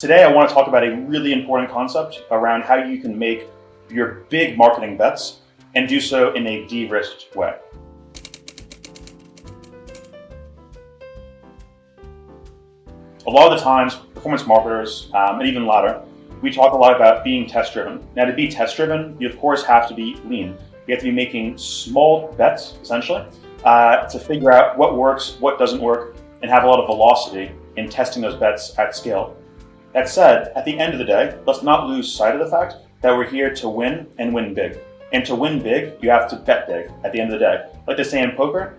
Today, I want to talk about a really important concept around how you can make your big marketing bets and do so in a de-risked way. A lot of the times, performance marketers, and even Ladder, we talk a lot about being test-driven. Now, to be test-driven, you of course have to be lean. You have to be making small bets, essentially, to figure out what works, what doesn't work, and have a lot of velocity in testing those bets at scale. That said, at the end of the day, let's not lose sight of the fact that we're here to win and win big. And to win big, you have to bet big at the end of the day. Like they say in poker,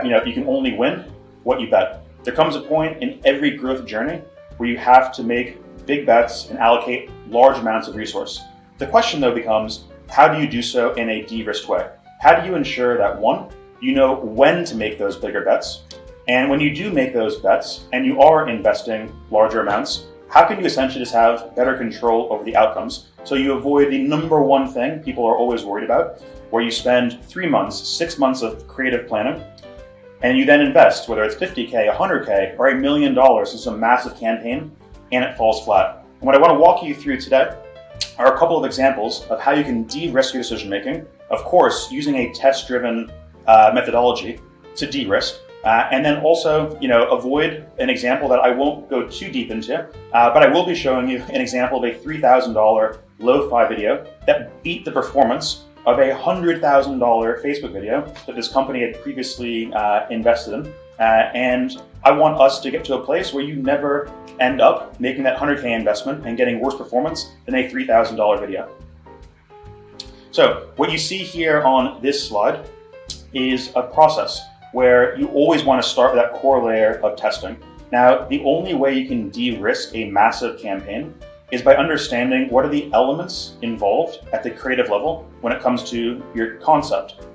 you can only win what you bet. There comes a point in every growth journey where you have to make big bets and allocate large amounts of resource. The question though becomes, how do you do so in a de-risked way? How do you ensure that one, you know when to make those bigger bets? And when you do make those bets and you are investing larger amounts, how can you essentially just have better control over the outcomes so you avoid the number one thing people are always worried about, where you spend 3 months, 6 months of creative planning, and you then invest, whether it's $50K, $100K, or $1 million in some massive campaign, and it falls flat. And what I want to walk you through today are a couple of examples of how you can de-risk your decision making, of course, using a test-driven methodology to de-risk. And then also, avoid an example that I won't go too deep into, but I will be showing you an example of a $3,000 lo-fi video that beat the performance of a $100,000 Facebook video that this company had previously invested in. And I want us to get to a place where you never end up making that $100K investment and getting worse performance than a $3,000 video. So what you see here on this slide is a process where you always want to start with that core layer of testing. Now, the only way you can de-risk a massive campaign is by understanding what are the elements involved at the creative level when it comes to your concept,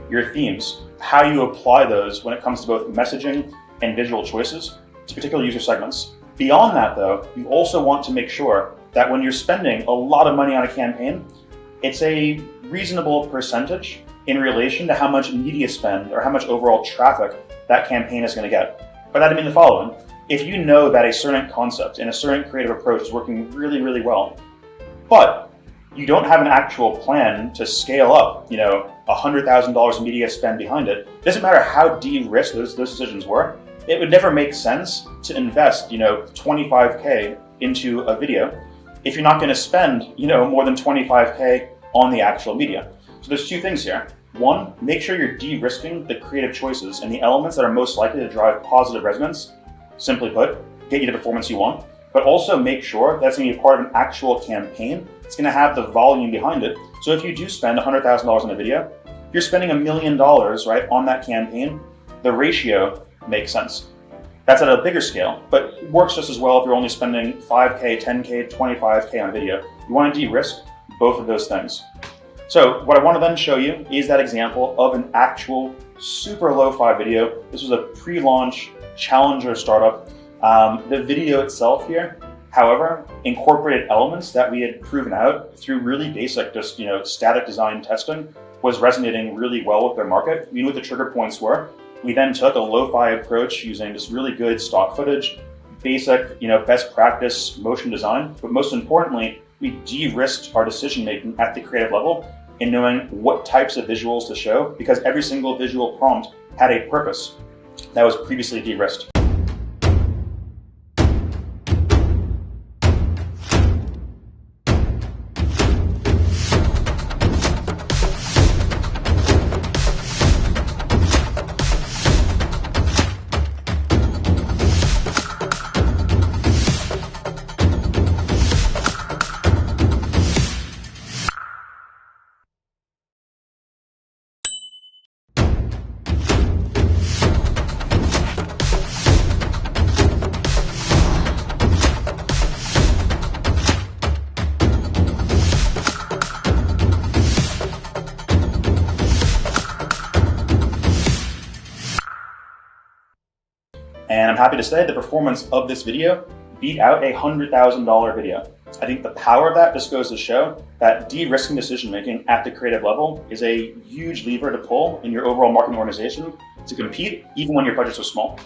your themes, how you apply those when it comes to both messaging and visual choices to particular user segments. Beyond that, though, you also want to make sure that when you're spending a lot of money on a campaign, it's a reasonable percentage in relation to how much media spend or how much overall traffic that campaign is going to get. By that I mean the following. If you know that a certain concept and a certain creative approach is working really, really well, but you don't have an actual plan to scale up, $100,000 media spend behind it, doesn't matter how de-risked those decisions were, it would never make sense to invest, $25K into a video if you're not going to spend, more than $25K on the actual media. So there's two things here. One, make sure you're de-risking the creative choices and the elements that are most likely to drive positive resonance. Simply put, get you the performance you want, but also make sure that's going to be part of an actual campaign. It's going to have the volume behind it. So if you do spend $100,000 on a video, if you're spending $1 million, right, on that campaign, the ratio makes sense. That's at a bigger scale, but it works just as well if you're only spending $5K, $10K, $25K on a video. You want to de-risk both of those things. So what I want to then show you is that example of an actual super lo-fi video. This was a pre-launch challenger startup. The video itself here, however, incorporated elements that we had proven out through really basic, just static design testing, was resonating really well with their market. We knew what the trigger points were. We then took a lo-fi approach using just really good stock footage, basic, best practice motion design, but most importantly, we de-risked our decision making at the creative level in knowing what types of visuals to show, because every single visual prompt had a purpose that was previously de-risked. And I'm happy to say the performance of this video beat out a $100,000 video. I think the power of that just goes to show that de-risking decision-making at the creative level is a huge lever to pull in your overall marketing organization to compete even when your budgets are small.